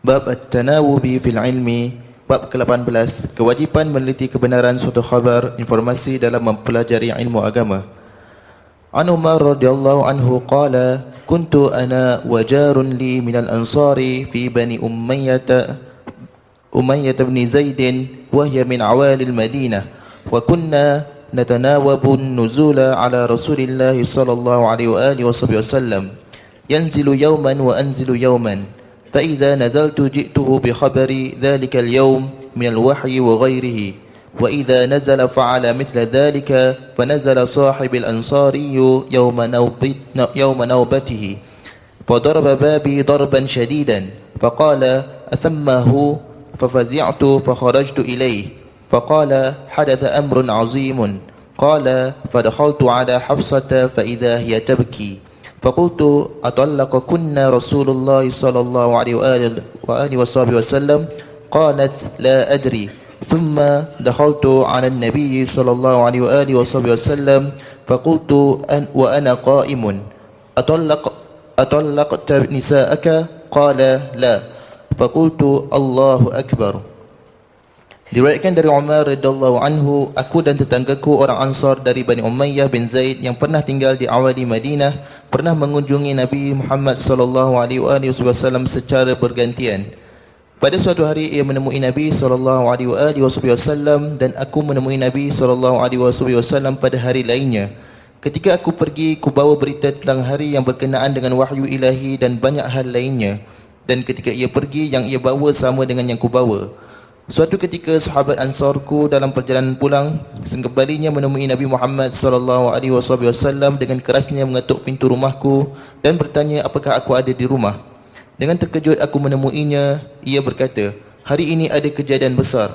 Bab At-Tanawubi fil Ilmi. Bab ke-18, kewajipan meneliti kebenaran suatu khabar informasi dalam mempelajari ilmu agama. An Umar radhiyallahu anhu qala kuntu ana wa jarun li minal ansari fi bani Umayyah bin Zaid wa hiya min awali al-Madinah wa kunna natanawabu an-nuzula ala Rasulillah sallallahu alaihi wa alihi wasallam yanzilu yawman wa anzilu yawman فإذا نزلت جئته بخبر ذلك اليوم من الوحي وغيره وإذا نزل فعل مثل ذلك فنزل صاحب الأنصاري يوم نوبته فضرب بابي ضربا شديدا فقال أثمه ففزعت فخرجت إليه فقال حدث أمر عظيم قال فدخلت على حفصة فإذا هي تبكي فقلت أطلقكن رسول الله صلى الله عليه وآله وصحبه وسلم قالت لا أدري ثم دخلت على النبي صلى الله عليه وآله وصحبه وسلم فقلت وأنا قائم أطلقت نساءك قال لا فقلت الله أكبر. Diriwayatkan dari Umar radhiyallahu anhu, aku dan tetanggaku orang Ansar dari Bani Umayyah bin Zaid yang pernah tinggal di awali Madinah pernah mengunjungi Nabi Muhammad sallallahu alaihi wasallam secara bergantian. Pada suatu hari ia menemui Nabi sallallahu alaihi wasallam dan aku menemui Nabi sallallahu alaihi wasallam pada hari lainnya. Ketika aku pergi, ku bawa berita tentang hari yang berkenaan dengan wahyu ilahi dan banyak hal lainnya. Dan ketika ia pergi, yang ia bawa sama dengan yang ku bawa. Suatu ketika sahabat Ansarku dalam perjalanan pulang sekembalinya menemui Nabi Muhammad sallallahu alaihi wasallam dengan kerasnya mengetuk pintu rumahku dan bertanya apakah aku ada di rumah. Dengan terkejut aku menemuinya, ia berkata, "Hari ini ada kejadian besar."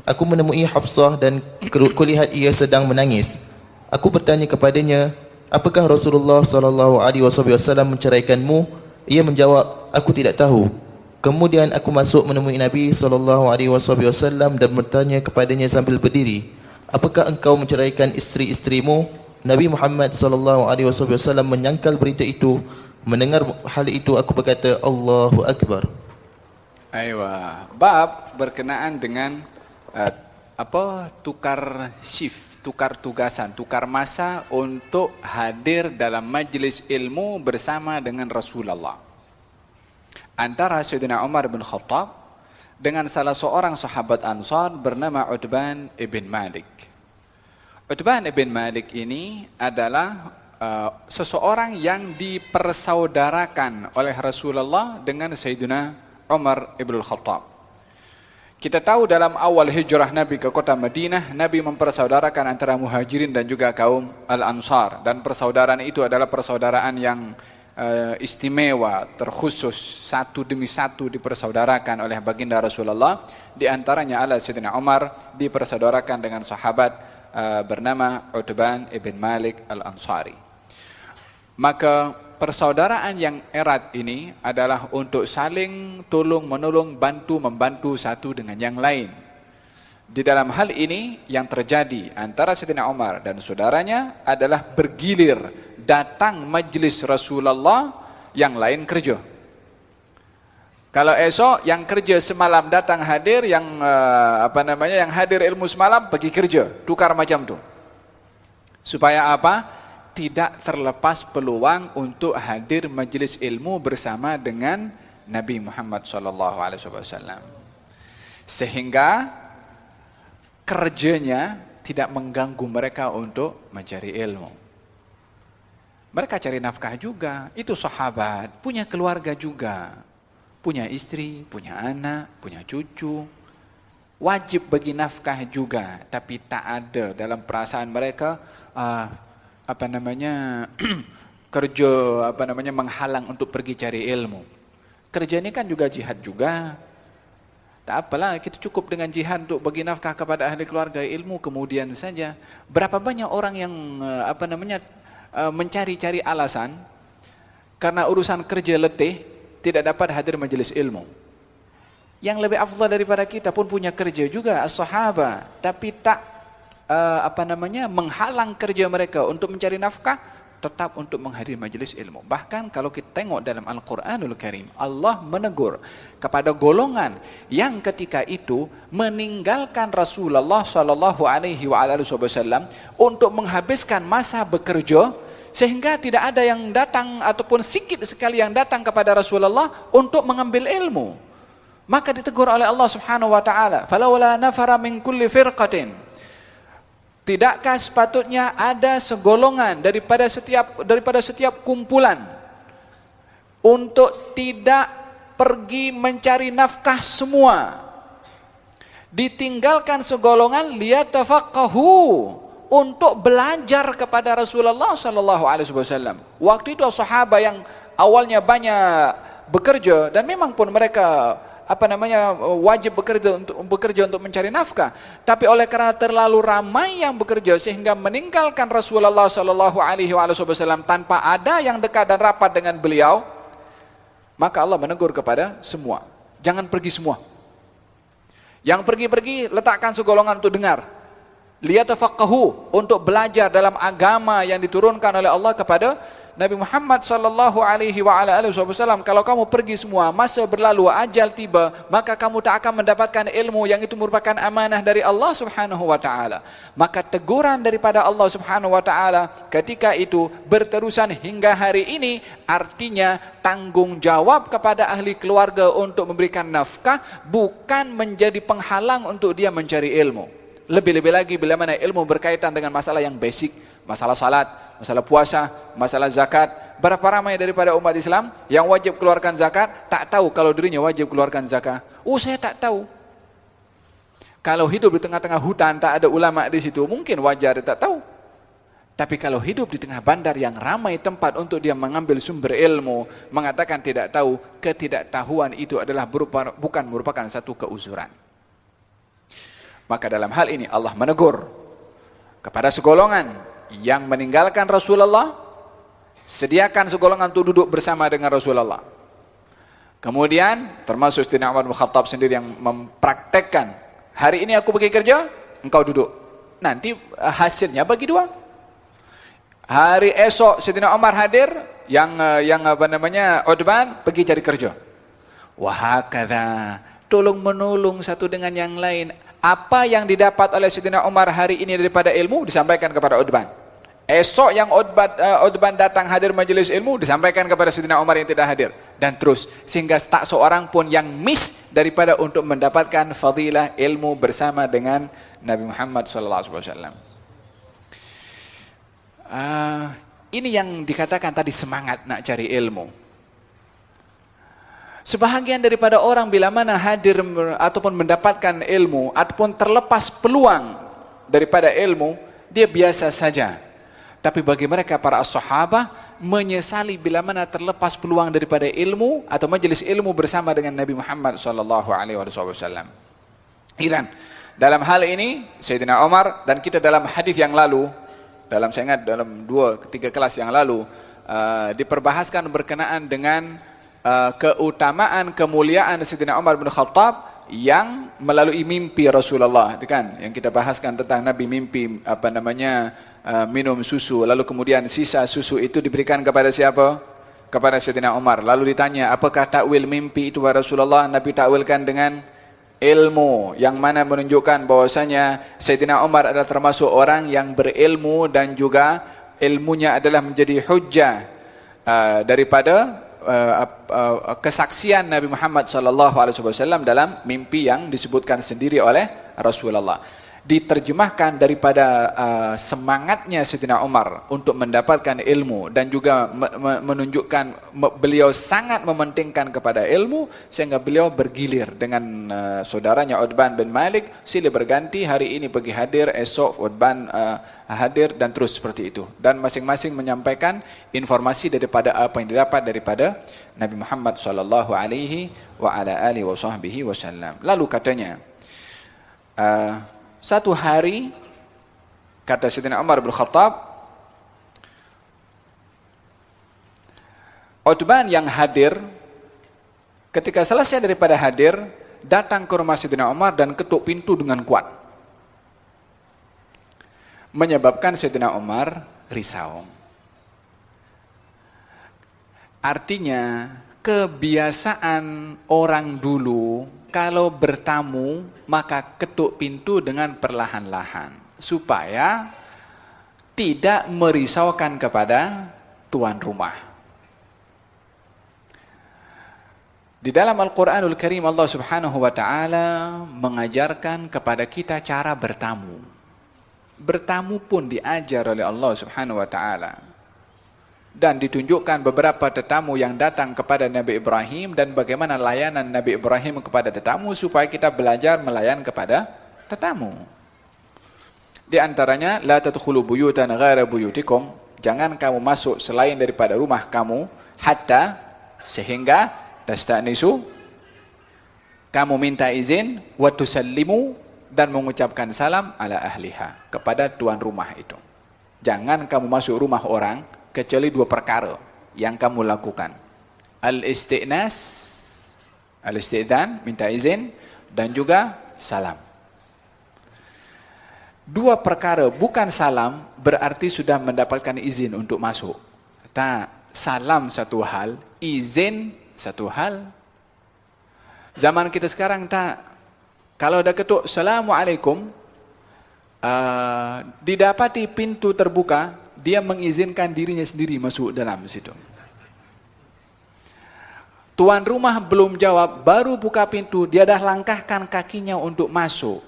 Aku menemui Hafsah dan kulihat ia sedang menangis. Aku bertanya kepadanya, "Apakah Rasulullah sallallahu alaihi wasallam menceraikanmu?" Ia menjawab, "Aku tidak tahu." Kemudian aku masuk menemui Nabi sallallahu alaihi wasallam dan bertanya kepadanya sambil berdiri, "Apakah engkau menceraikan isteri-isterimu?" Nabi Muhammad sallallahu alaihi wasallam menyangkal berita itu. Mendengar hal itu aku berkata, "Allahu Akbar." Aywa, bab berkenaan dengan tukar shift, tukar tugasan, tukar masa untuk hadir dalam majlis ilmu bersama dengan Rasulullah. Antara Sayyidina Umar bin Khattab dengan salah seorang sahabat Ansar bernama Utban ibn Malik. Utban ibn Malik ini adalah seseorang yang dipersaudarakan oleh Rasulullah dengan Sayyidina Umar ibn Khattab. Kita tahu dalam awal hijrah Nabi ke kota Madinah, Nabi mempersaudarakan antara muhajirin dan juga kaum Al-Ansar. Dan persaudaraan itu adalah persaudaraan yang istimewa, terkhusus, satu demi satu dipersaudarakan oleh baginda Rasulullah. Di antaranya adalah Sayyidina Umar dipersaudarakan dengan sahabat bernama Utban ibn Malik Al-Ansari. Maka persaudaraan yang erat ini adalah untuk saling tolong menolong, bantu membantu satu dengan yang lain. Di dalam hal ini yang terjadi antara Sayyidina Umar dan saudaranya adalah bergilir, datang majlis Rasulullah, yang lain kerja. Kalau esok yang kerja semalam datang hadir, yang yang hadir ilmu semalam pergi kerja, tukar macam tu. Supaya apa? Tidak terlepas peluang untuk hadir majlis ilmu bersama dengan Nabi Muhammad SAW. Sehingga kerjanya tidak mengganggu mereka untuk mencari ilmu. Mereka cari nafkah juga, itu sahabat, punya keluarga juga, punya istri, punya anak, punya cucu, wajib bagi nafkah juga, tapi tak ada dalam perasaan mereka kerja menghalang untuk pergi cari ilmu. Kerja ini kan juga jihad juga. Tak apalah, kita cukup dengan jihad untuk bagi nafkah kepada ahli keluarga, ilmu kemudian saja. Berapa banyak orang yang mencari-cari alasan karena urusan kerja letih tidak dapat hadir majelis ilmu. Yang lebih afdal daripada kita pun punya kerja juga, as-sahabah, tapi tak menghalang kerja mereka untuk mencari nafkah, tetap untuk menghadiri majelis ilmu. Bahkan kalau kita tengok dalam Al-Quranul Karim, Allah menegur kepada golongan yang ketika itu meninggalkan Rasulullah sallallahu alaihi wasallam untuk menghabiskan masa bekerja, sehingga tidak ada yang datang ataupun sedikit sekali yang datang kepada Rasulullah untuk mengambil ilmu. Maka ditegur oleh Allah Subhanahu wa taala, "Falawla nafara min kulli firqatin." Tidakkah sepatutnya ada segolongan daripada setiap kumpulan untuk tidak pergi mencari nafkah semua, ditinggalkan segolongan liyatafaqahu, untuk belajar kepada Rasulullah sallallahu alaihi wasallam. Waktu itu sahabat yang awalnya banyak bekerja, dan memang pun mereka wajib bekerja untuk mencari nafkah, tapi oleh karena terlalu ramai yang bekerja sehingga meninggalkan Rasulullah sallallahu alaihi wasallam tanpa ada yang dekat dan rapat dengan beliau, maka Allah menegur kepada semua, jangan pergi semua. Yang pergi-pergi letakkan segolongan untuk dengar, liyatafaqahu, untuk belajar dalam agama yang diturunkan oleh Allah kepada Nabi Muhammad sallallahu alaihi wasallam. Kalau kamu pergi semua, masa berlalu, ajal tiba, maka kamu tak akan mendapatkan ilmu yang itu merupakan amanah dari Allah Subhanahu wa taala. Maka teguran daripada Allah Subhanahu wa taala ketika itu berterusan hingga hari ini, artinya tanggung jawab kepada ahli keluarga untuk memberikan nafkah bukan menjadi penghalang untuk dia mencari ilmu. Lebih-lebih lagi bila mana ilmu berkaitan dengan masalah yang basic, masalah salat, masalah puasa, masalah zakat. Berapa ramai daripada umat Islam yang wajib keluarkan zakat tak tahu kalau dirinya wajib keluarkan zakat. Oh, saya tak tahu. Kalau hidup di tengah-tengah hutan tak ada ulama di situ, mungkin wajar dia tak tahu. Tapi kalau hidup di tengah bandar yang ramai tempat untuk dia mengambil sumber ilmu, mengatakan tidak tahu, ketidaktahuan itu adalah bukan merupakan satu keuzuran. Maka dalam hal ini Allah menegur kepada segolongan yang meninggalkan Rasulullah, sediakan segolongan untuk duduk bersama dengan Rasulullah. Kemudian termasuk Sayyidina Umar bin Khattab sendiri yang mempraktekkan, hari ini aku pergi kerja, engkau duduk, nanti hasilnya bagi dua. Hari esok Sayyidina Umar hadir, yang Uthman pergi cari kerja. Wahakadha, tolong menolong satu dengan yang lain. Apa yang didapat oleh Sayyidina Umar hari ini daripada ilmu disampaikan kepada Uthman. Esok yang Uthman datang hadir majelis ilmu disampaikan kepada Sayyidina Umar yang tidak hadir, dan terus, sehingga tak seorang pun yang miss daripada untuk mendapatkan fadilah ilmu bersama dengan Nabi Muhammad SAW. Ini yang dikatakan tadi semangat nak cari ilmu. Sebahagian daripada orang bila mana hadir ataupun mendapatkan ilmu ataupun terlepas peluang daripada ilmu, dia biasa saja. Tapi bagi mereka para sahabat menyesali bila mana terlepas peluang daripada ilmu atau majelis ilmu bersama dengan Nabi Muhammad SAW. Iran, dalam hal ini Sayyidina Umar, dan kita dalam hadis yang lalu, saya ingat dalam 2-3 kelas yang lalu, diperbahaskan berkenaan dengan keutamaan, kemuliaan Sayyidina Umar bin Khattab yang melalui mimpi Rasulullah, itu kan yang kita bahaskan tentang Nabi mimpi minum susu, lalu kemudian sisa susu itu diberikan kepada siapa? Kepada Sayyidina Umar. Lalu ditanya, apakah takwil mimpi itu wahai Rasulullah? Nabi takwilkan dengan ilmu, yang mana menunjukkan bahwasanya Sayyidina Umar adalah termasuk orang yang berilmu dan juga ilmunya adalah menjadi hujjah daripada kesaksian Nabi Muhammad SAW dalam mimpi yang disebutkan sendiri oleh Rasulullah. Diterjemahkan daripada semangatnya Sayyidina Umar untuk mendapatkan ilmu, dan juga menunjukkan beliau sangat mementingkan kepada ilmu, sehingga beliau bergilir dengan saudaranya Uthman bin Malik, silih berganti, hari ini pergi hadir, esok Uthman hadir, dan terus seperti itu, dan masing-masing menyampaikan informasi daripada apa yang didapat daripada Nabi Muhammad SAW. Lalu katanya, satu hari, kata Sayyidina Umar bin Khattab, Uthman yang hadir, ketika selesai daripada hadir, datang ke rumah Sayyidina Umar dan ketuk pintu dengan kuat, menyebabkan Sayyidina Umar risau. Artinya, kebiasaan orang dulu kalau bertamu maka ketuk pintu dengan perlahan-lahan supaya tidak merisaukan kepada tuan rumah. Di dalam Al-Quranul Karim Allah Subhanahu wa ta'ala mengajarkan kepada kita cara bertamu. Bertamu pun diajar oleh Allah Subhanahu wa ta'ala. Dan ditunjukkan beberapa tetamu yang datang kepada Nabi Ibrahim dan bagaimana layanan Nabi Ibrahim kepada tetamu supaya kita belajar melayan kepada tetamu. Di antaranya, la tadkhulu buyutan ghaira buyutikum, jangan kamu masuk selain daripada rumah kamu, hatta sehingga tastanisu, kamu minta izin, wa tusallimu, dan mengucapkan salam ala ahliha, kepada tuan rumah itu. Jangan kamu masuk rumah orang kecuali dua perkara yang kamu lakukan. Al-isti'nas, al-isti'dan, minta izin, dan juga salam. Dua perkara, bukan salam berarti sudah mendapatkan izin untuk masuk. Tak, salam satu hal, izin satu hal. Zaman kita sekarang tak, kalau ada ketuk Assalamualaikum, didapati pintu terbuka, dia mengizinkan dirinya sendiri masuk dalam situ. Tuan rumah belum jawab, baru buka pintu, dia dah langkahkan kakinya untuk masuk.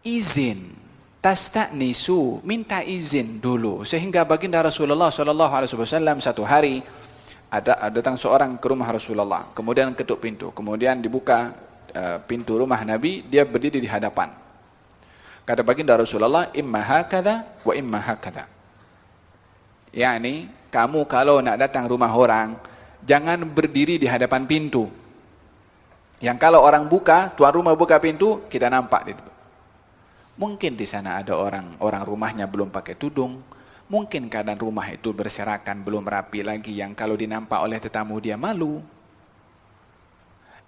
Izin, tastanisu, minta izin dulu. Sehingga baginda Rasulullah SAW satu hari datang seorang ke rumah Rasulullah, kemudian ketuk pintu, kemudian dibuka pintu rumah Nabi, dia berdiri di hadapan. Kata baginda Rasulullah, imma hakadha wa imma hakadha. Yani, kamu kalau nak datang rumah orang, jangan berdiri di hadapan pintu. Yang kalau orang buka, tuan rumah buka pintu, kita nampak. Mungkin di sana ada orang rumahnya belum pakai tudung, mungkin keadaan rumah itu berserakan, belum rapi lagi, yang kalau dinampak oleh tetamu dia malu.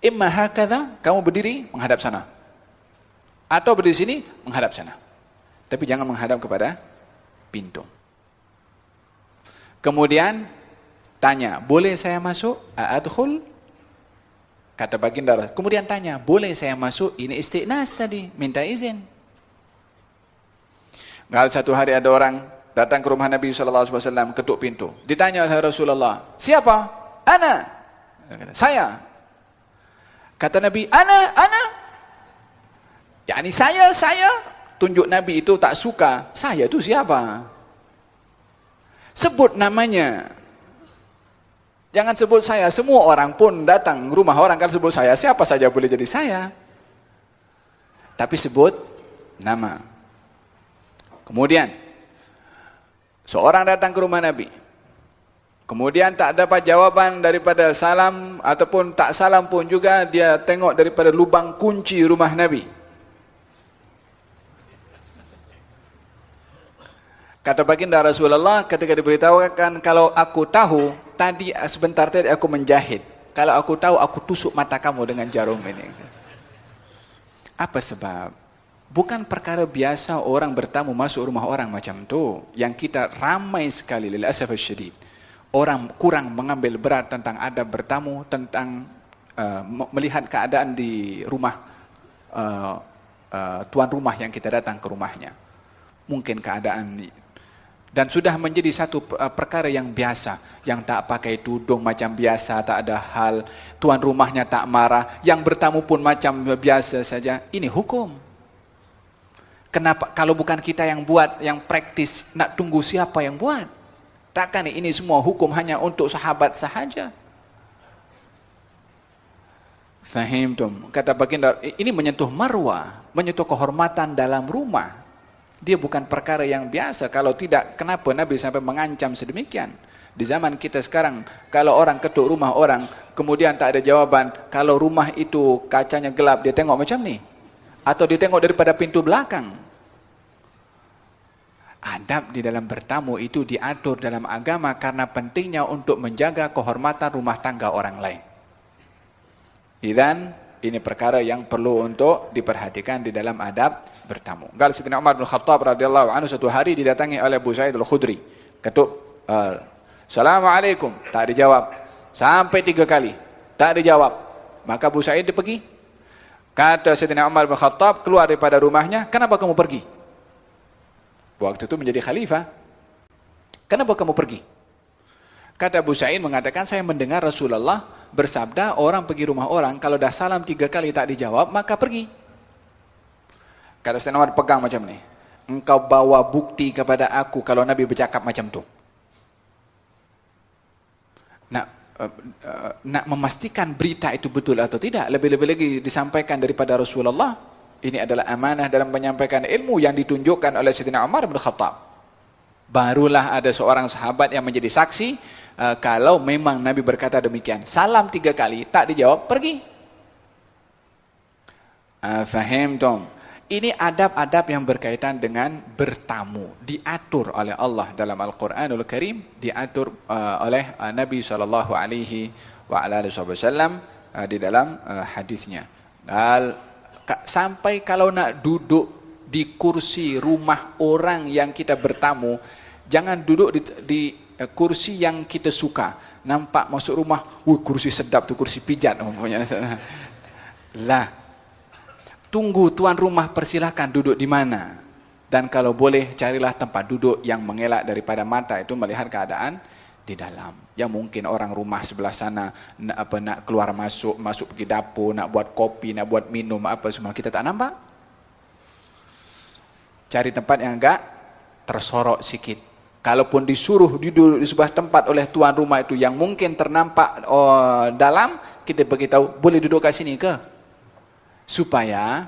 Imma hakadha, kamu berdiri menghadap sana. Atau berdiri sini menghadap sana. Tapi jangan menghadap kepada pintu. Kemudian tanya, boleh saya masuk? A'adkhul? Kata baginda. Kemudian tanya, boleh saya masuk? Ini istiqnas tadi, minta izin. Kalau satu hari ada orang datang ke rumah Nabi SAW, ketuk pintu. Ditanya oleh Rasulullah, siapa? Ana. Saya. Kata Nabi, ana. Yani saya. Tunjuk Nabi itu tak suka. Saya itu siapa? Sebut namanya. Jangan sebut saya. Semua orang pun datang rumah orang, kalau sebut saya, siapa saja boleh jadi saya. Tapi sebut nama. Kemudian seorang datang ke rumah Nabi, kemudian tak dapat jawaban daripada salam, ataupun tak salam pun juga, dia tengok daripada lubang kunci rumah Nabi. Kata baginda Rasulullah ketika diberitahukan, kalau aku tahu, sebentar tadi aku menjahit, kalau aku tahu aku tusuk mata kamu dengan jarum ini. Apa sebab? Bukan perkara biasa orang bertamu masuk rumah orang macam tu. Yang kita ramai sekali, lil asaf syadid, orang kurang mengambil berat tentang adab bertamu, tentang melihat keadaan di rumah tuan rumah yang kita datang ke rumahnya. Mungkin keadaan, dan sudah menjadi satu perkara yang biasa, yang tak pakai tudung macam biasa, tak ada hal, tuan rumahnya tak marah, yang bertamu pun macam biasa saja. Ini hukum. Kenapa? Kalau bukan kita yang buat, yang praktis, nak tunggu siapa yang buat? Takkan ini semua hukum hanya untuk sahabat sahaja? Fahimtum? Kata baginda, ini menyentuh marwah, menyentuh kehormatan dalam rumah. Dia bukan perkara yang biasa. Kalau tidak, kenapa Nabi sampai mengancam sedemikian? Di zaman kita sekarang, kalau orang ketuk rumah orang, kemudian tak ada jawaban, kalau rumah itu kacanya gelap, dia tengok macam ni. Atau dia tengok daripada pintu belakang. Adab di dalam bertamu itu diatur dalam agama karena pentingnya untuk menjaga kehormatan rumah tangga orang lain. Dan ini perkara yang perlu untuk diperhatikan di dalam adab bertamu. Gal Sayyidina Umar bin Khattab radhiyallahu anhu satu hari didatangi oleh Abu Sa'id Al-Khudri. Ketuk, Assalamualaikum, tak dijawab. sampai 3 kali tak dijawab. Maka Abu Sa'id dia pergi. Kata Sayyidina Umar bin Khattab keluar daripada rumahnya, kenapa kamu pergi? Waktu itu menjadi khalifah. Kenapa kamu pergi? Kata Abu Sa'id mengatakan, saya mendengar Rasulullah bersabda, orang pergi rumah orang, kalau dah salam 3 kali tak dijawab, maka pergi. Kata Sayyidina Umar, pegang macam ni. Engkau bawa bukti kepada aku kalau Nabi bercakap macam tu. Nak memastikan berita itu betul atau tidak, lebih-lebih lagi disampaikan daripada Rasulullah. Ini adalah amanah dalam menyampaikan ilmu yang ditunjukkan oleh Sayyidina Umar bin Khattab. Barulah ada seorang sahabat yang menjadi saksi kalau memang Nabi berkata demikian. Salam 3 kali tak dijawab, pergi. Faham tom? Ini adab-adab yang berkaitan dengan bertamu, diatur oleh Allah dalam Al-Quranul Karim, diatur oleh Nabi SAW di dalam hadisnya. Sampai kalau nak duduk di kursi rumah orang yang kita bertamu, jangan duduk di kursi yang kita suka. Nampak masuk rumah, kursi sedap tu, kursi pijat. Lah. Tunggu tuan rumah persilahkan duduk di mana. Dan kalau boleh carilah tempat duduk yang mengelak daripada mata itu melihat keadaan di dalam. Yang mungkin orang rumah sebelah sana nak keluar masuk pergi dapur, nak buat kopi, nak buat minum apa semua kita tak nampak. Cari tempat yang agak tersorok sikit. Kalaupun disuruh duduk di sebuah tempat oleh tuan rumah itu yang mungkin ternampak dalam, kita beritahu boleh duduk kat sini ke? Supaya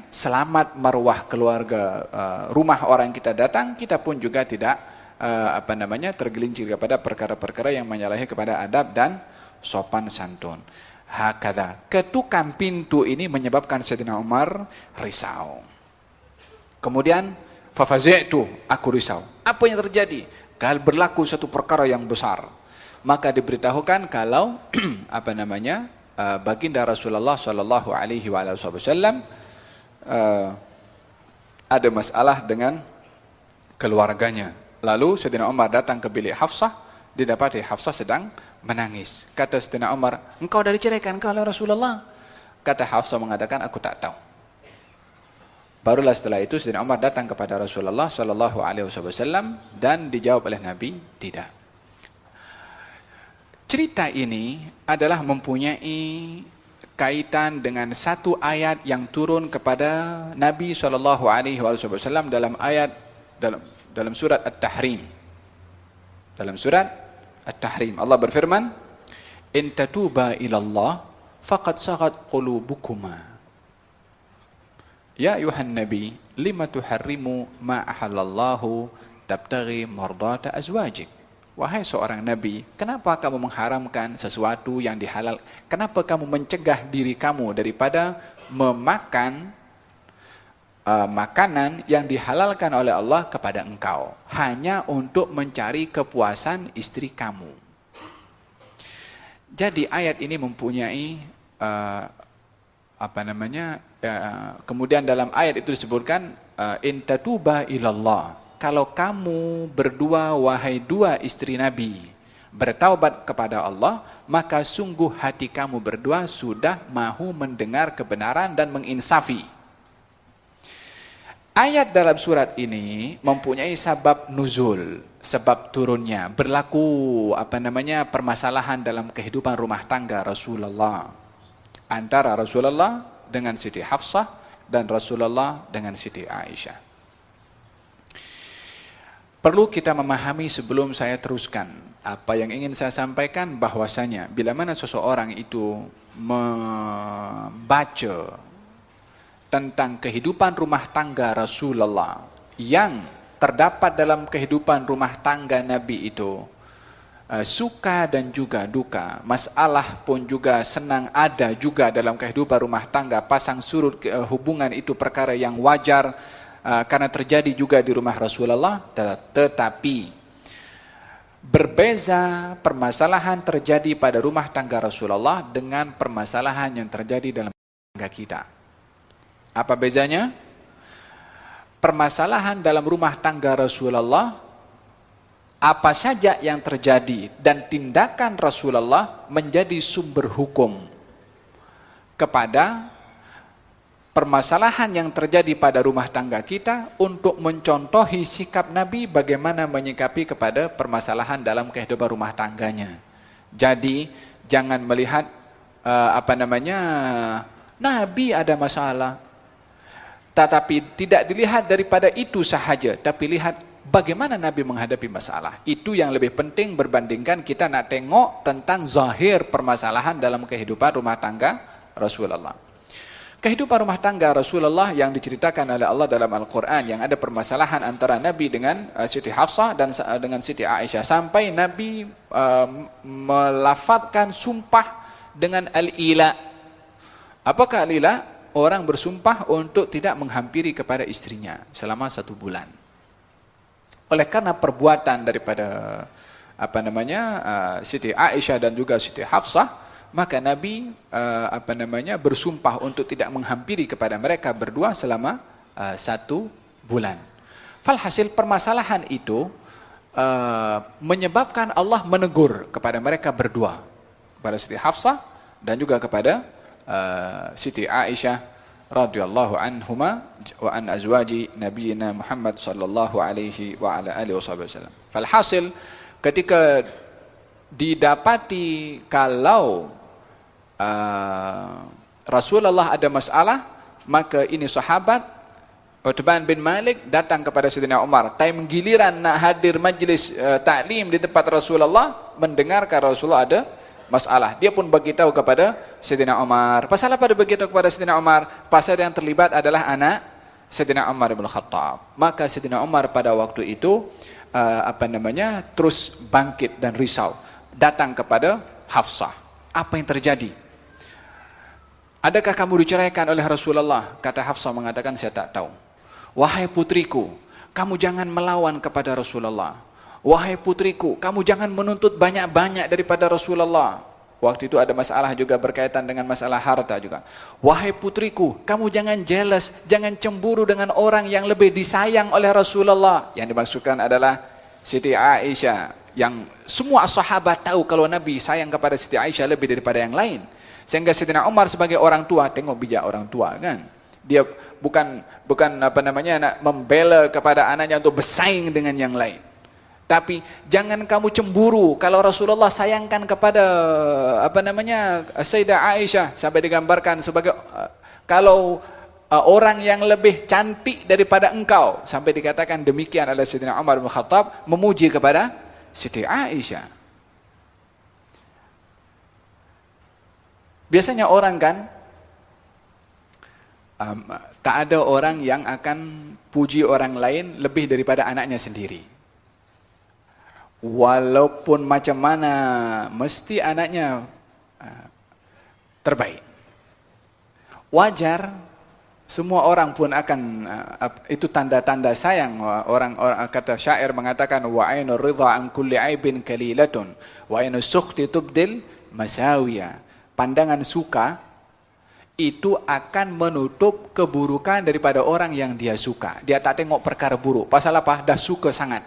selamat maruah keluarga rumah orang kita datang, kita pun juga tidak tergelincir kepada perkara-perkara yang menyalahi kepada adab dan sopan santun. Hakadha, ketukan pintu ini menyebabkan Sayyidina Umar risau. Kemudian fafazi'tu, aku risau. Apa yang terjadi? Kalau berlaku satu perkara yang besar, maka diberitahukan kalau baginda Rasulullah sallallahu alaihi wasallam ada masalah dengan keluarganya. Lalu Sayyidina Umar datang ke bilik Hafsah, didapati Hafsah sedang menangis. Kata Sayyidina Umar, engkau dah diceraikan oleh Rasulullah? Kata Hafsah mengatakan, aku tak tahu. Barulah setelah itu Sayyidina Umar datang kepada Rasulullah sallallahu alaihi wasallam dan dijawab oleh Nabi, tidak. Cerita ini adalah mempunyai kaitan dengan satu ayat yang turun kepada Nabi SAW dalam surat At-Tahrim. Dalam surat At-Tahrim Allah berfirman, "In tatuba ilallah faqad saghat qulubukuma. Ya ayuhan nabi, lima tuharrimu ma ahallallahu tabtaghi mardata azwajik." Wahai seorang Nabi, kenapa kamu mengharamkan sesuatu yang dihalal? Kenapa kamu mencegah diri kamu daripada memakan makanan yang dihalalkan oleh Allah kepada engkau, hanya untuk mencari kepuasan istri kamu? Jadi ayat ini mempunyai kemudian dalam ayat itu disebutkan in tatuba ilallah. Kalau kamu berdua, wahai dua istri Nabi, bertaubat kepada Allah, maka sungguh hati kamu berdua sudah mahu mendengar kebenaran dan menginsafi. Ayat dalam surat ini mempunyai sebab nuzul, sebab turunnya. Berlaku permasalahan dalam kehidupan rumah tangga Rasulullah. Antara Rasulullah dengan Siti Hafsah dan Rasulullah dengan Siti Aisyah. Perlu kita memahami sebelum saya teruskan apa yang ingin saya sampaikan, bahwasanya bila mana seseorang itu membaca tentang kehidupan rumah tangga Rasulullah yang terdapat dalam kehidupan rumah tangga Nabi itu, suka dan juga duka, masalah pun juga senang ada juga dalam kehidupan rumah tangga, pasang surut hubungan itu perkara yang wajar karena terjadi juga di rumah Rasulullah. Tetapi berbeza permasalahan terjadi pada rumah tangga Rasulullah dengan permasalahan yang terjadi dalam rumah tangga kita. Apa bezanya? Permasalahan dalam rumah tangga Rasulullah apa saja yang terjadi dan tindakan Rasulullah menjadi sumber hukum kepada permasalahan yang terjadi pada rumah tangga kita, untuk mencontohi sikap Nabi bagaimana menyikapi kepada permasalahan dalam kehidupan rumah tangganya. Jadi jangan melihat Nabi ada masalah, tetapi tidak dilihat daripada itu sahaja, tapi lihat bagaimana Nabi menghadapi masalah. Itu yang lebih penting berbandingkan kita nak tengok tentang zahir permasalahan dalam kehidupan rumah tangga Rasulullah. Kehidupan rumah tangga Rasulullah yang diceritakan oleh Allah dalam Al-Quran, yang ada permasalahan antara Nabi dengan Siti Hafsah dan dengan Siti Aisyah, sampai Nabi melafadzkan sumpah dengan al-ila. Apakah al-ila? Orang bersumpah untuk tidak menghampiri kepada istrinya selama 1 bulan. Oleh karena perbuatan daripada Siti Aisyah dan juga Siti Hafsah, maka Nabi bersumpah untuk tidak menghampiri kepada mereka berdua selama 1 bulan. Falhasil permasalahan itu menyebabkan Allah menegur kepada mereka berdua, kepada Siti Hafsah dan juga kepada Siti Aisyah radhiyallahu anhuma wa an azwaji nabiyina Muhammad sallallahu alaihi wa ala alihi wasallam. Falhasil ketika didapati kalau Rasulullah ada masalah, maka ini sahabat Uthman bin Malik datang kepada Sayyidina Umar. Time giliran nak hadir majlis taklim di tempat Rasulullah, mendengarkan Rasulullah ada masalah, dia pun beritahu kepada Sayyidina Umar. Pasal apa dia beritahu kepada Sayyidina Umar? Pasal yang terlibat adalah anak Sayyidina Umar bin Khattab. Maka Sayyidina Umar pada waktu itu terus bangkit dan risau, datang kepada Hafsah. Apa yang terjadi? Adakah kamu diceraikan oleh Rasulullah? Kata Hafsah mengatakan, saya tak tahu. Wahai putriku, kamu jangan melawan kepada Rasulullah. Wahai putriku, kamu jangan menuntut banyak-banyak daripada Rasulullah. Waktu itu ada masalah juga berkaitan dengan masalah harta juga. Wahai putriku, kamu jangan jealous, jangan cemburu dengan orang yang lebih disayang oleh Rasulullah. Yang dimaksudkan adalah Siti Aisyah, yang semua sahabat tahu kalau Nabi sayang kepada Siti Aisyah lebih daripada yang lain. Sehingga Sayyidina Umar sebagai orang tua, tengok bijak orang tua kan. Dia bukan nak membela kepada anaknya untuk bersaing dengan yang lain. Tapi jangan kamu cemburu kalau Rasulullah sayangkan kepada Sayyidah Aisyah, sampai digambarkan sebagai kalau orang yang lebih cantik daripada engkau, sampai dikatakan demikian oleh Sayyidina Umar bin Khattab memuji kepada Siti Aisyah. Biasanya orang kan tak ada orang yang akan puji orang lain lebih daripada anaknya sendiri. Walaupun macam mana, mesti anaknya terbaik. Wajar, semua orang pun akan itu tanda-tanda sayang. Orang kata syair mengatakan, wa ainur ridha an kulli aibin kalilatun wa ainus sukhti tubdil masawiya. Pandangan suka itu akan menutup keburukan daripada orang yang dia suka. Dia tak tengok perkara buruk. Pasal apa? Dah suka sangat.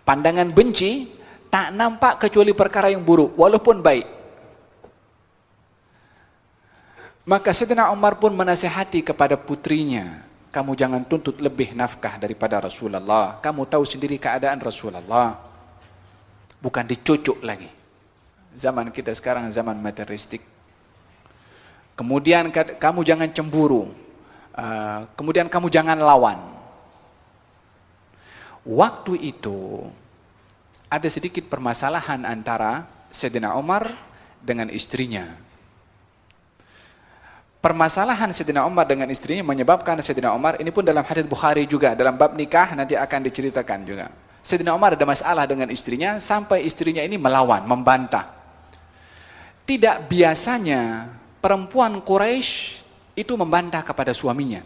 Pandangan benci tak nampak kecuali perkara yang buruk, walaupun baik. Maka Sayyidina Umar pun menasihati kepada putrinya, kamu jangan tuntut lebih nafkah daripada Rasulullah. Kamu tahu sendiri keadaan Rasulullah. Bukan dicucuk lagi. Zaman kita sekarang zaman materialistik. Kemudian kamu jangan cemburu. Kemudian kamu jangan lawan. Waktu itu ada sedikit permasalahan antara Sayyidina Umar dengan istrinya. Permasalahan Sayyidina Umar dengan istrinya menyebabkan Sayyidina Umar, ini pun dalam hadits Bukhari juga, dalam bab nikah nanti akan diceritakan juga. Sayyidina Umar ada masalah dengan istrinya sampai istrinya ini melawan, membantah. Tidak biasanya perempuan Quraisy itu membantah kepada suaminya.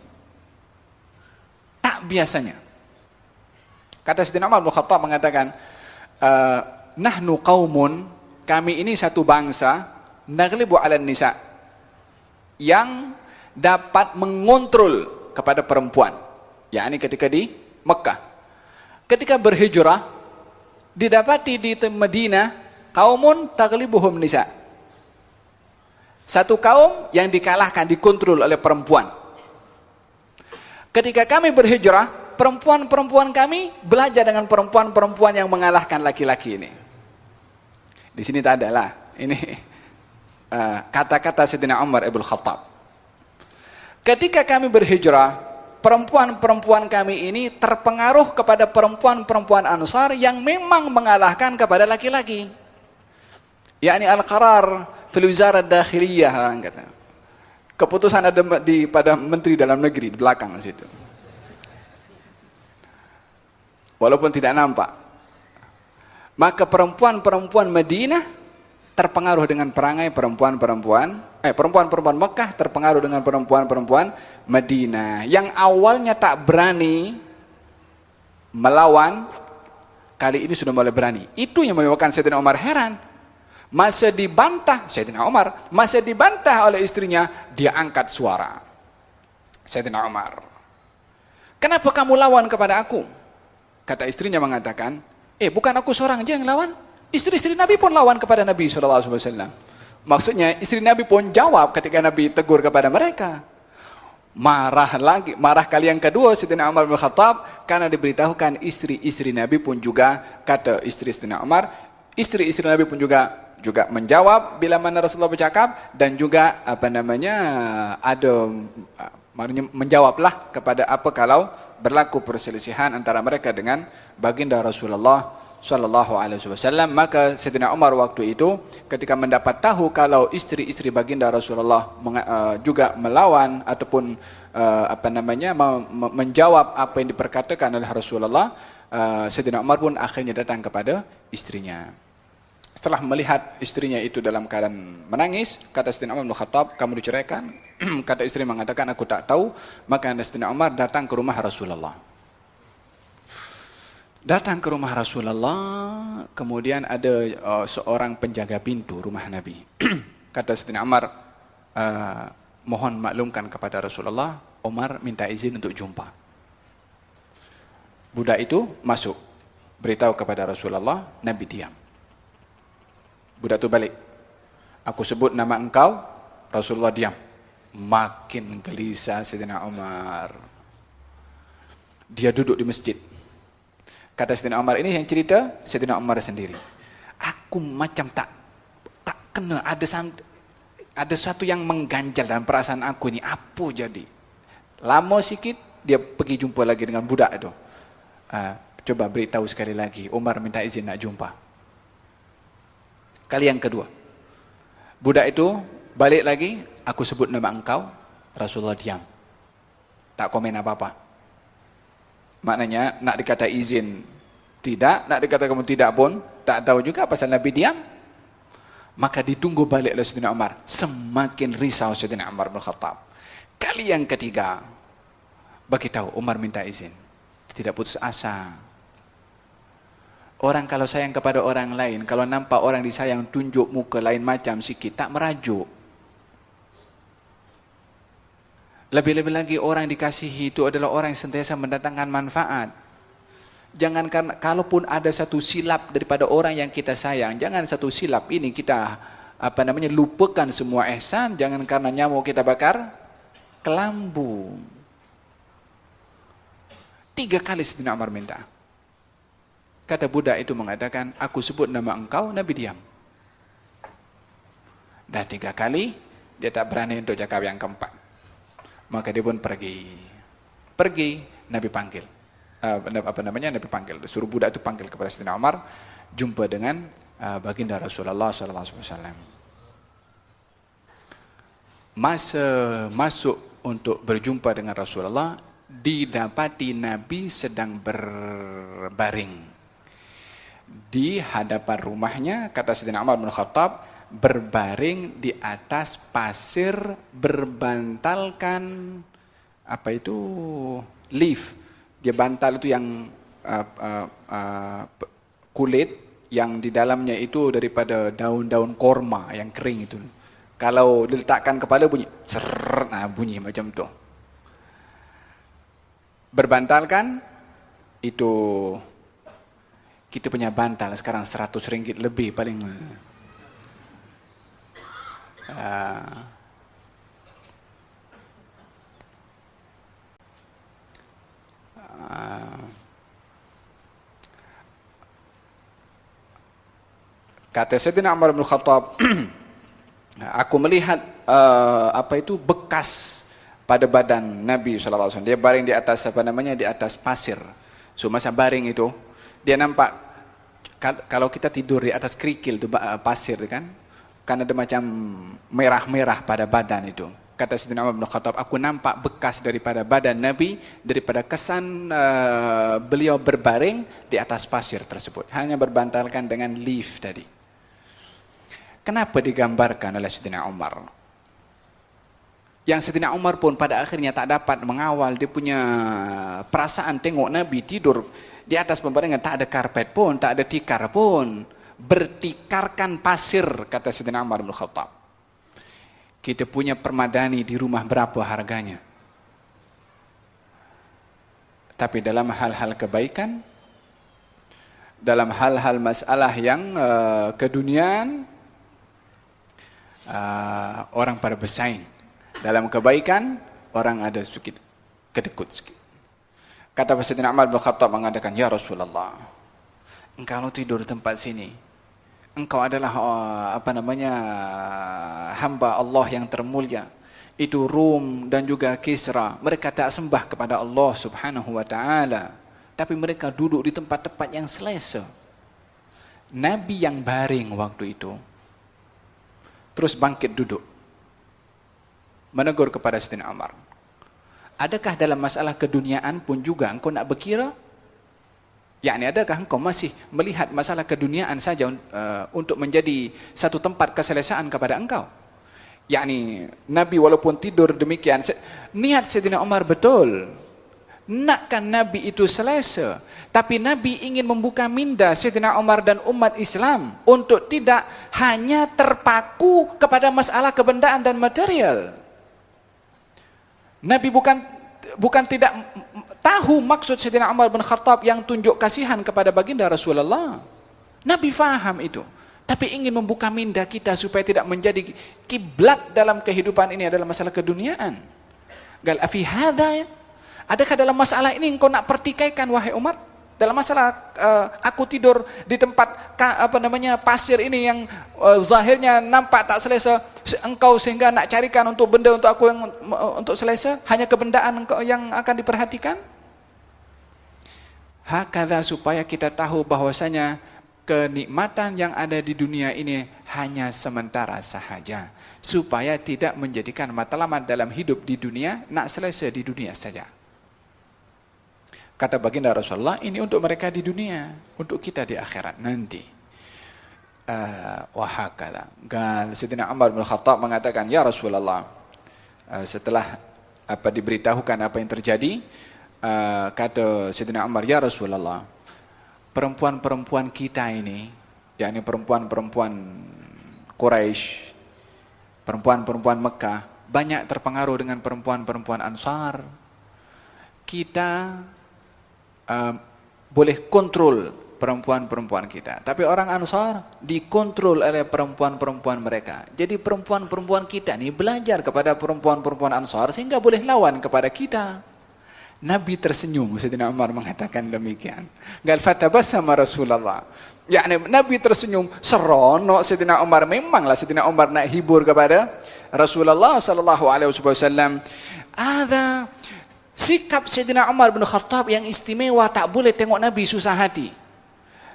Tak biasanya. Kata Sayyidina Umar bin Khattab mengatakan, nahnu qaumun, kami ini satu bangsa, naglibu 'alan nisa, yang dapat mengontrol kepada perempuan. Yakni ketika di Mekah. Ketika berhijrah, didapati di Madinah kaumun taghlibuhum nisa. Satu kaum yang dikalahkan, dikontrol oleh perempuan. Ketika kami berhijrah, perempuan-perempuan kami belajar dengan perempuan-perempuan yang mengalahkan laki-laki ini. Di sini tak ada lah. Ini kata-kata Sayyidina Umar ibn Khattab. Ketika kami berhijrah, perempuan-perempuan kami ini terpengaruh kepada perempuan-perempuan Ansar yang memang mengalahkan kepada laki-laki. Yakni al-qarar fil wizarah dakhiliyah, orang kata. Keputusan ada pada menteri dalam negeri di belakang situ. Walaupun tidak nampak. Maka perempuan-perempuan Madinah terpengaruh dengan perangai perempuan-perempuan Mekah terpengaruh dengan perempuan-perempuan Madinah yang awalnya tak berani melawan, kali ini sudah mulai berani. Itu yang menyebabkan Sayyidina Umar heran. Masa dibantah Sayyidina Umar, masa dibantah oleh istrinya, dia angkat suara. Sayyidina Umar, kenapa kamu lawan kepada aku? Kata istrinya mengatakan, bukan aku seorang aja yang lawan, istri-istri Nabi pun lawan kepada Nabi SAW. Maksudnya istri Nabi pun jawab ketika Nabi tegur kepada mereka. Marah lagi, marah kali yang kedua Sayyidina Umar bin Khattab karena diberitahukan istri-istri Nabi pun juga, kata istri Sayyidina Umar, istri-istri Nabi pun juga menjawab bila mana Rasulullah bercakap, dan juga menjawablah kepada apa kalau berlaku perselisihan antara mereka dengan baginda Rasulullah sallallahu alaihi wasallam. Maka Sayyidina Umar waktu itu ketika mendapat tahu kalau istri-istri baginda Rasulullah juga melawan ataupun menjawab apa yang diperkatakan oleh Rasulullah, Sayyidina Umar pun akhirnya datang kepada istrinya. Setelah melihat istrinya itu dalam keadaan menangis, kata Sayyidina Umar bin Khattab, kamu diceraikan? Kata istri mengatakan, aku tak tahu. Maka Sayyidina Umar datang ke rumah Rasulullah. Datang ke rumah Rasulullah, kemudian ada seorang penjaga pintu rumah Nabi. Kata Sayyidina Umar, mohon maklumkan kepada Rasulullah, Umar minta izin untuk jumpa. Budak itu masuk, beritahu kepada Rasulullah, Nabi diam. Budak itu balik, aku sebut nama engkau, Rasulullah diam. Makin gelisah Sayyidina Umar. Dia duduk di masjid. Kata Sayyidina Umar, ini yang cerita Sayyidina Umar sendiri. Aku macam tak kena, ada satu yang mengganjal dalam perasaan aku ini. Apa jadi? Lama sikit dia pergi jumpa lagi dengan budak itu. Coba beritahu sekali lagi, Umar minta izin nak jumpa. Kali yang kedua, budak itu balik lagi, aku sebut nama engkau, Rasulullah diam, tak komen apa-apa. Maknanya nak dikata izin tidak, nak dikata kamu tidak pun tak tahu juga pasal Nabi diam. Maka ditunggu balik oleh Sayyidina Umar. Semakin risau Sayyidina Umar bin Khattab. Kali yang ketiga, bagi tahu Umar minta izin, tidak putus asa. Orang kalau sayang kepada orang lain, kalau nampak orang disayang tunjuk muka lain macam sikit, tak merajuk. Lebih-lebih lagi orang dikasihi itu adalah orang yang sentiasa mendatangkan manfaat. Jangan karena kalaupun ada satu silap daripada orang yang kita sayang, jangan satu silap ini kita lupakan semua ihsan. Jangan karena nyamuk kita bakar kelambu. 3 kali Sayyidina Umar minta. Kata budak itu mengatakan, aku sebut nama engkau, Nabi diam. Dah 3 kali, dia tak berani untuk cakap yang keempat. Maka dia pun pergi. Pergi, Nabi panggil. Nabi panggil. Suruh budak itu panggil kepada Sayyidina Umar, jumpa dengan baginda Rasulullah SAW. Masa masuk untuk berjumpa dengan Rasulullah, didapati Nabi sedang berbaring di hadapan rumahnya. Kata Sayyidina Umar bin Khattab, berbaring di atas pasir berbantalkan leaf. Dia bantal itu yang kulit yang di dalamnya itu daripada daun-daun korma yang kering itu. Kalau diletakkan kepala bunyi bunyi macam tu. Berbantalkan itu Kita punya bantal sekarang 100 ringgit lebih paling. Kata Sayyidina Umar bin Khattab, aku melihat bekas pada badan Nabi SAW. Dia baring di atas di atas pasir. So masa baring itu, dia nampak kalau kita tidur di atas kerikil itu pasir kan ada macam merah-merah pada badan itu. Kata Sayyidina Umar bin Khattab, aku nampak bekas daripada badan Nabi, daripada kesan beliau berbaring di atas pasir tersebut. Hanya berbantalkan dengan leaf tadi. Kenapa digambarkan oleh Sayyidina Umar? Yang Sayyidina Umar pun pada akhirnya tak dapat mengawal dia punya perasaan tengok Nabi tidur di atas pembaringan, tak ada karpet pun, tak ada tikar pun. Bertikarkan pasir, kata Sayyidina Umar bin Khattab. Kita punya permadani di rumah berapa harganya? Tapi dalam hal-hal kebaikan, dalam hal-hal masalah yang keduniaan, orang pada bersaing. Dalam kebaikan, orang ada sedikit kedekut sikit. Kata Sayyidina Umar bin Khattab mengatakan, ya Rasulullah, engkau tidur di tempat sini, engkau adalah hamba Allah yang termulia. Itu Rum dan juga Kisra, mereka tak sembah kepada Allah Subhanahu wa taala, tapi mereka duduk di tempat-tempat yang selesa. Nabi yang baring waktu itu terus bangkit duduk, menegur kepada Sayyidina Umar, adakah dalam masalah keduniaan pun juga engkau nak berkira? Yakni adakah engkau masih melihat masalah keduniaan saja untuk menjadi satu tempat keselesaan kepada engkau? Yakni Nabi walaupun tidur demikian, niat Sayyidina Umar betul, nakkan Nabi itu selesa, tapi Nabi ingin membuka minda Sayyidina Umar dan umat Islam untuk tidak hanya terpaku kepada masalah kebendaan dan material. Nabi bukan tidak tahu maksud Sayyidina Umar bin Khattab yang tunjuk kasihan kepada baginda Rasulullah. Nabi faham itu, tapi ingin membuka minda kita supaya tidak menjadi kiblat dalam kehidupan ini adalah masalah keduniaan. Gal afi hadza, adakah dalam masalah ini engkau nak pertikaikan wahai Umar? Dalam masalah aku tidur di tempat pasir ini yang zahirnya nampak tak selesa, engkau sehingga nak carikan untuk benda untuk aku yang untuk selesa, hanya kebendaan engkau yang akan diperhatikan? Hakadha, supaya kita tahu bahwasanya kenikmatan yang ada di dunia ini hanya sementara sahaja, supaya tidak menjadikan matlamat dalam hidup di dunia, nak selesa di dunia saja. Kata baginda Rasulullah, ini untuk mereka di dunia, untuk kita di akhirat nanti. Wahakala. Sayyidina Umar bin Khattab mengatakan, ya Rasulullah, setelah diberitahukan apa yang terjadi, kata Sayyidina Umar, ya Rasulullah, perempuan-perempuan kita ini, yakni perempuan-perempuan Quraisy, perempuan-perempuan Mekah, banyak terpengaruh dengan perempuan-perempuan Ansar. Kita boleh kontrol perempuan-perempuan kita, tapi orang Ansar dikontrol oleh perempuan-perempuan mereka. Jadi perempuan-perempuan kita ni belajar kepada perempuan-perempuan Ansar sehingga boleh lawan kepada kita. Nabi tersenyum, Sayyidina Umar mengatakan demikian. Gal fatabassama Rasulullah. Yakni Nabi tersenyum, seronok Sayyidina Umar. Memanglah Sayyidina Umar nak hibur kepada Rasulullah sallallahu alaihi wasallam. Ada sikap Sayyidina Umar bin Khattab yang istimewa, tak boleh tengok Nabi susah hati.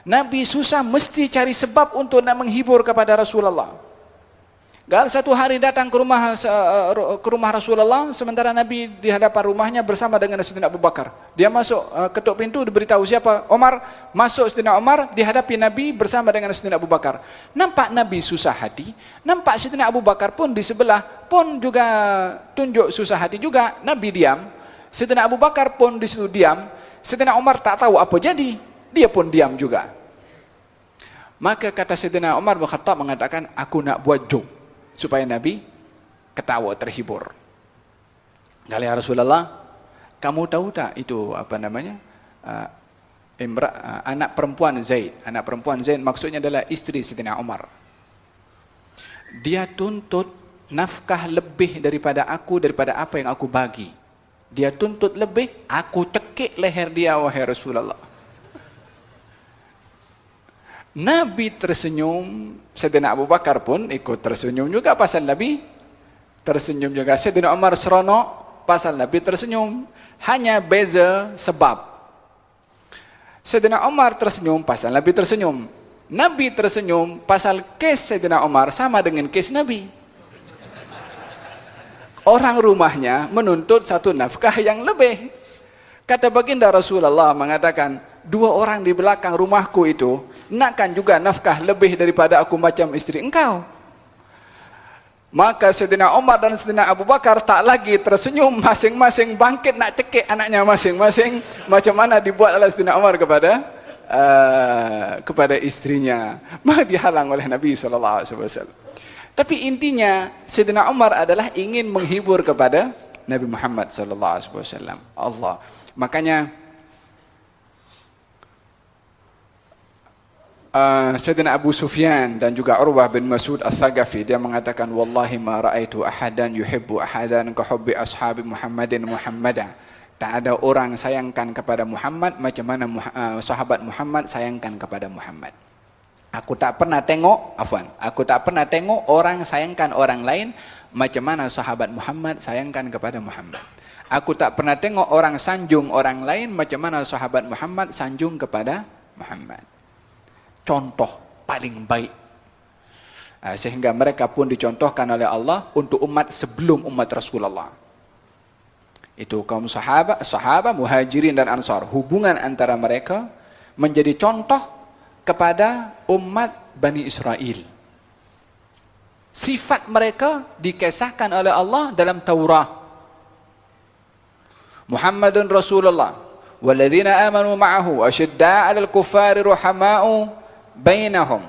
Nabi susah mesti cari sebab untuk nak menghibur kepada Rasulullah. Gal satu hari datang ke rumah Rasulullah, sementara Nabi di hadapan rumahnya bersama dengan Sayyidina Abu Bakar. Dia masuk, ketuk pintu, diberitahu siapa? Umar. Masuk Sayyidina Umar, dihadapi Nabi bersama dengan Sayyidina Abu Bakar. Nampak Nabi susah hati, nampak Sayyidina Abu Bakar pun di sebelah pun juga tunjuk susah hati juga. Nabi diam, Sayyidina Abu Bakar pun di situ diam. Sayyidina Umar tak tahu apa jadi, dia pun diam juga. Maka kata Sayyidina Umar bin Khattab mengatakan, aku nak buat joke supaya Nabi ketawa terhibur. Kali ya Rasulullah, kamu tahu tak itu anak perempuan Zaid. Anak perempuan Zaid maksudnya adalah istri Sayyidina Umar. Dia tuntut nafkah lebih daripada apa yang aku bagi. Dia tuntut lebih, aku cekik leher dia, wahai Rasulullah. Nabi tersenyum, Sayyidina Abu Bakar pun ikut tersenyum juga pasal Nabi tersenyum juga. Sayyidina Umar seronok pasal Nabi tersenyum. Hanya beza sebab. Sayyidina Umar tersenyum pasal Nabi tersenyum. Nabi tersenyum pasal kes Sayyidina Umar sama dengan kes Nabi. Orang rumahnya menuntut satu nafkah yang lebih. Kata baginda Rasulullah mengatakan, 2 orang di belakang rumahku itu nakkan juga nafkah lebih daripada aku macam istri engkau. Maka Sayyidina Umar dan Sayyidina Abu Bakar tak lagi tersenyum, masing-masing bangkit nak cekik anaknya masing-masing. Macam mana dibuat oleh Sayyidina Umar kepada istrinya. Maka dihalang oleh Nabi SAW. Tapi intinya Sayyidina Umar adalah ingin menghibur kepada Nabi Muhammad SAW. Allah. Makanya Sayyidina Abu Sufyan dan juga Urwah bin Mas'ud Al-Thaqafi, dia mengatakan, wallahi ma ra'aitu ahadan yuhibbu ahadan ka hubbi ashabi Muhammadin Muhammadan. Tak ada orang sayangkan kepada Muhammad macam mana sahabat Muhammad sayangkan kepada Muhammad. Aku tak pernah tengok orang sayangkan orang lain macam mana sahabat Muhammad sayangkan kepada Muhammad. Aku tak pernah tengok orang sanjung orang lain macam mana sahabat Muhammad sanjung kepada Muhammad. Contoh paling baik. Sehingga mereka pun dicontohkan oleh Allah untuk umat sebelum umat Rasulullah. Itu kaum sahabat, muhajirin dan ansar. Hubungan antara mereka menjadi contoh kepada umat Bani Israel. Sifat mereka dikisahkan oleh Allah dalam Taurat. Muhammadun Rasulullah walladzina amanu ma'ahu ashidda'a 'alal kuffari ruhama'u bainahum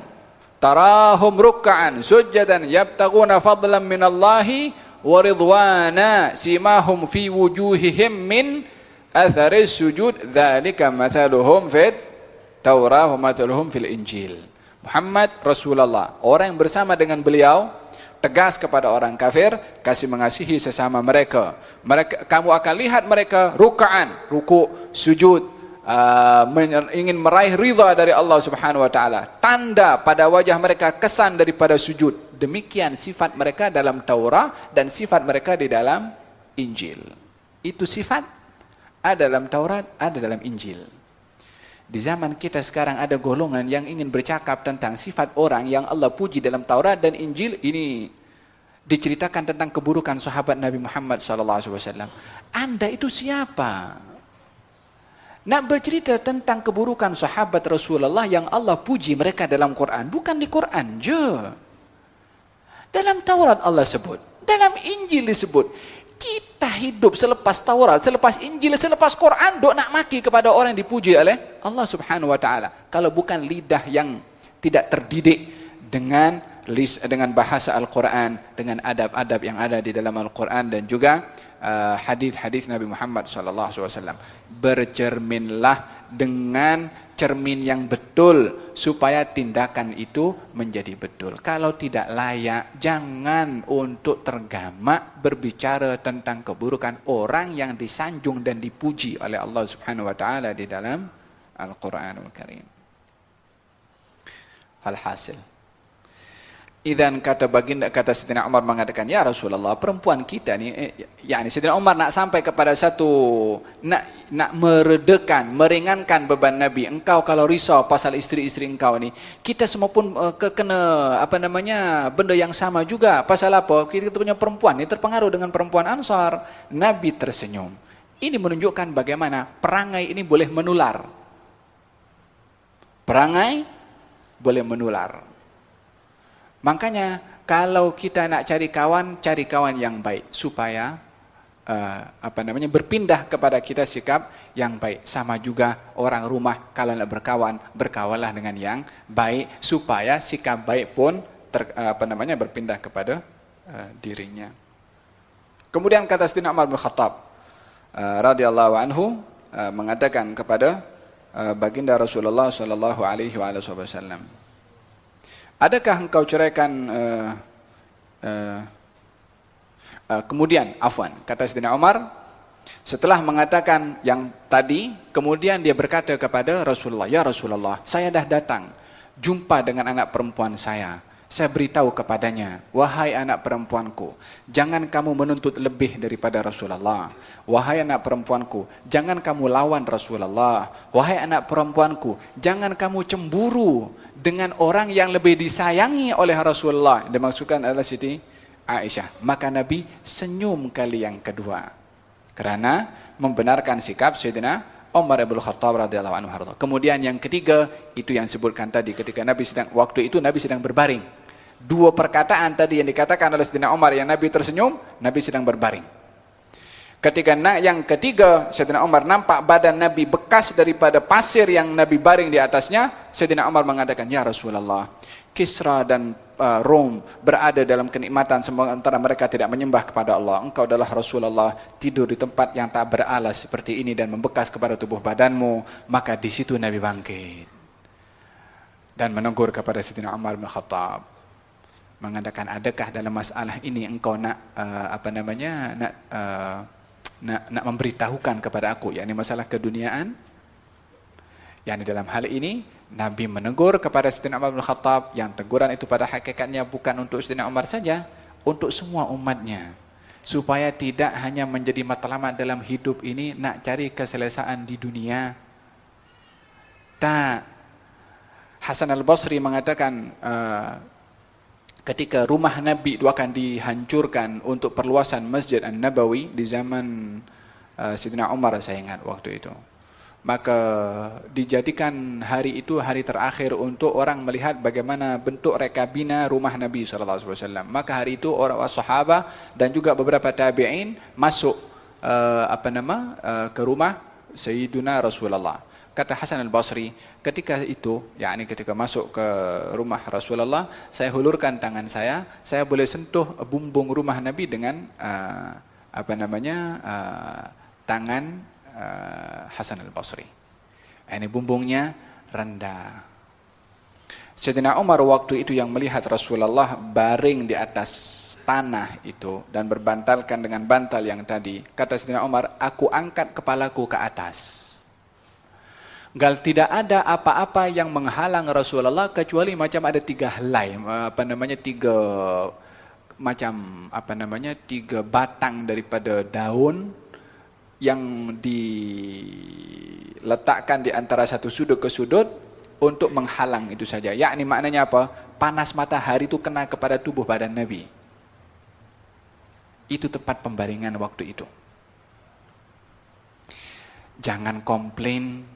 tarahum ruk'an sujjadan yabtaghuna fadlan minallahi wa ridwana simahum fi wujuhihim min atharis sujud dzalika mathaluhum fit Taurah wa mathaluhum fil Injil. Muhammad Rasulullah, orang yang bersama dengan beliau tegas kepada orang kafir, kasih mengasihi sesama mereka. Kamu akan lihat mereka ruk'an, ruku, sujud, ingin meraih ridha dari Allah Subhanahu wa taala. Tanda pada wajah mereka kesan daripada sujud. Demikian sifat mereka dalam Taurat dan sifat mereka di dalam Injil. Itu sifat ada dalam Taurat, ada dalam Injil. Di zaman kita sekarang ada golongan yang ingin bercakap tentang sifat orang yang Allah puji dalam Taurat dan Injil. Ini diceritakan tentang keburukan sahabat Nabi Muhammad SAW. Anda itu siapa? Nak bercerita tentang keburukan sahabat Rasulullah yang Allah puji mereka dalam Quran. Bukan di Quran je. Dalam Taurat Allah sebut. Dalam Injil disebut. Kita hidup selepas Taurat, selepas Injil, selepas Quran, dok nak maki kepada orang yang dipuji oleh Allah Subhanahu wa taala. Kalau bukan lidah yang tidak terdidik dengan bahasa Al-Quran, dengan adab-adab yang ada di dalam Al-Quran dan juga hadis-hadis Nabi Muhammad SAW. Bercerminlah dengan cermin yang betul supaya tindakan itu menjadi betul. Kalau tidak layak, jangan untuk tergamak berbicara tentang keburukan orang yang disanjung dan dipuji oleh Allah Subhanahu wa taala di dalam Al-Qur'anul Karim. Alhasil, idzan kata Sayyidina Umar mengatakan, ya Rasulullah, perempuan kita ni, yakni Sayyidina Umar nak sampai kepada satu nak meredakan, meringankan beban Nabi. Engkau kalau risau pasal isteri-isteri engkau ni, kita semua pun kena benda yang sama juga. Pasal apa? Kita punya perempuan ni terpengaruh dengan perempuan Ansar. Nabi tersenyum. Ini menunjukkan bagaimana perangai ini boleh menular. Perangai boleh menular. Makanya kalau kita nak cari kawan yang baik supaya berpindah kepada kita sikap yang baik. Sama juga orang rumah kalau nak berkawan, berkawanlah dengan yang baik supaya sikap baik pun berpindah kepada dirinya. Kemudian kata Sayyidina Umar bin Khattab radhiyallahu anhu mengatakan kepada baginda Rasulullah sallallahu alaihi wasallam. Adakah engkau ceraikan kemudian kata Sayyidina Umar setelah mengatakan yang tadi, kemudian dia berkata kepada Rasulullah, ya Rasulullah, saya dah datang jumpa dengan anak perempuan saya. Saya beritahu kepadanya, wahai anak perempuanku, jangan kamu menuntut lebih daripada Rasulullah. Wahai anak perempuanku, jangan kamu lawan Rasulullah. Wahai anak perempuanku, jangan kamu cemburu dengan orang yang lebih disayangi oleh Rasulullah. Dimaksudkan adalah Siti Aisyah. Maka Nabi senyum kali yang kedua, kerana membenarkan sikap Sayyidina Umar bin Khattab radhiyallahu anhu. Kemudian yang ketiga, itu yang disebutkan tadi, ketika waktu itu Nabi sedang berbaring. Dua perkataan tadi yang dikatakan oleh Sayyidina Umar yang Nabi tersenyum, Nabi sedang berbaring. Ketika yang ketiga, Sayyidina Umar nampak badan Nabi bekas daripada pasir yang Nabi baring di atasnya. Sayyidina Umar mengatakan, ya Rasulullah, Kisra dan Rom berada dalam kenikmatan sementara mereka tidak menyembah kepada Allah. Engkau adalah Rasulullah, tidur di tempat yang tak beralas seperti ini dan membekas kepada tubuh badanmu. Maka di situ Nabi bangkit dan menegur kepada Sayyidina Umar bin Khattab, mengatakan, adakah dalam masalah ini engkau nak memberitahukan kepada aku, yakni masalah keduniaan? Yakni dalam hal ini Nabi menegur kepada Sayyidina Umar bin Khattab, yang teguran itu pada hakikatnya bukan untuk Sayyidina Umar saja, untuk semua umatnya, supaya tidak hanya menjadi matlamat dalam hidup ini nak cari keselesaan di dunia. Tak. Hasan al-Basri mengatakan, ketika rumah Nabi itu akan dihancurkan untuk perluasan Masjid An-Nabawi di zaman Sayyidina Umar, saya ingat waktu itu, maka dijadikan hari itu hari terakhir untuk orang melihat bagaimana bentuk rekabina rumah Nabi SAW. Maka hari itu orang sahabat dan juga beberapa tabi'in masuk ke rumah Sayyidina Rasulullah. Kata Hasan al-Basri, ketika itu, yakni ketika masuk ke rumah Rasulullah, saya hulurkan tangan saya boleh sentuh bumbung rumah Nabi dengan tangan Hasan al-Basri. Ini bumbungnya rendah. Sayyidina Umar waktu itu yang melihat Rasulullah baring di atas tanah itu dan berbantalkan dengan bantal yang tadi. Kata Sayyidina Umar, aku angkat kepalaku ke atas. Tidak ada apa-apa yang menghalang Rasulullah kecuali macam ada tiga helai, tiga batang daripada daun yang diletakkan di antara satu sudut ke sudut untuk menghalang itu saja. Yakni maknanya apa? Panas matahari itu kena kepada tubuh badan Nabi. Itu tempat pembaringan waktu itu. Jangan komplain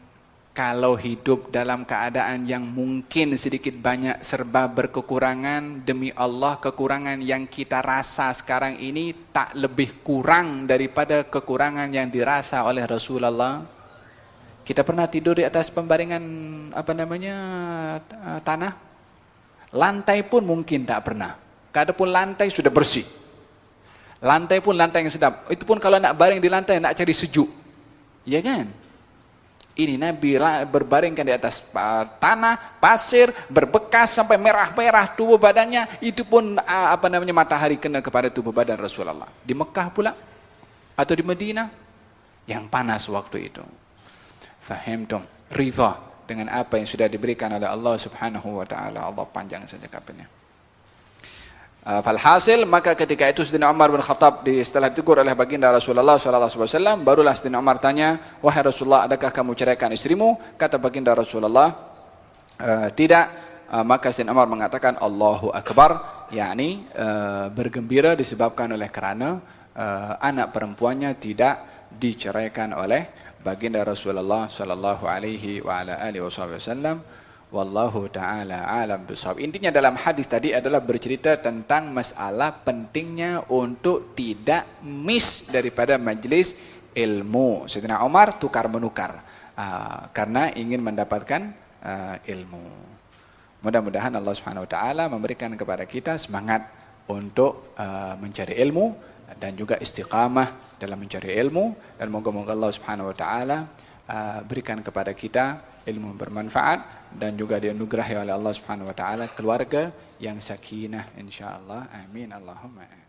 kalau hidup dalam keadaan yang mungkin sedikit banyak serba berkekurangan. Demi Allah, kekurangan yang kita rasa sekarang ini tak lebih kurang daripada kekurangan yang dirasa oleh Rasulullah. Kita pernah tidur di atas pembaringan tanah? Lantai pun mungkin tak pernah. Kadapun lantai sudah bersih. Lantai pun lantai yang sedap. Itu pun kalau nak baring di lantai nak cari sejuk. Ya kan? Ini Nabi berbaringkan di atas tanah, pasir, berbekas sampai merah-merah tubuh badannya. Itu pun matahari kena kepada tubuh badan Rasulullah. Di Mekah pula atau di Madinah yang panas waktu itu. Fahimtum? Ridha dengan apa yang sudah diberikan oleh Allah Subhanahu wa taala. Allah panjang saja kapannya. Falhasil, maka ketika itu Sayyidina Umar bin Khattab setelah ditegur oleh baginda Rasulullah SAW, barulah Sayyidina Umar tanya, wahai Rasulullah, adakah kamu ceraikan istrimu? Kata baginda Rasulullah, tidak. Maka Sayyidina Umar mengatakan Allahu Akbar, yakni bergembira disebabkan oleh kerana anak perempuannya tidak diceraikan oleh baginda Rasulullah SAW. Wallahu ta'ala alam bisawab. Intinya dalam hadis tadi adalah bercerita tentang masalah pentingnya untuk tidak miss daripada majlis ilmu. Sayyidina Umar tukar menukar karena ingin mendapatkan ilmu. Mudah-mudahan Allah Subhanahu wa taala memberikan kepada kita semangat untuk mencari ilmu dan juga istiqamah dalam mencari ilmu, dan moga-moga Allah Subhanahu wa taala berikan kepada kita ilmu bermanfaat dan juga dianugerahi oleh Allah Subhanahu wa taala keluarga yang sakinah insyaallah. Amin Allahumma amin.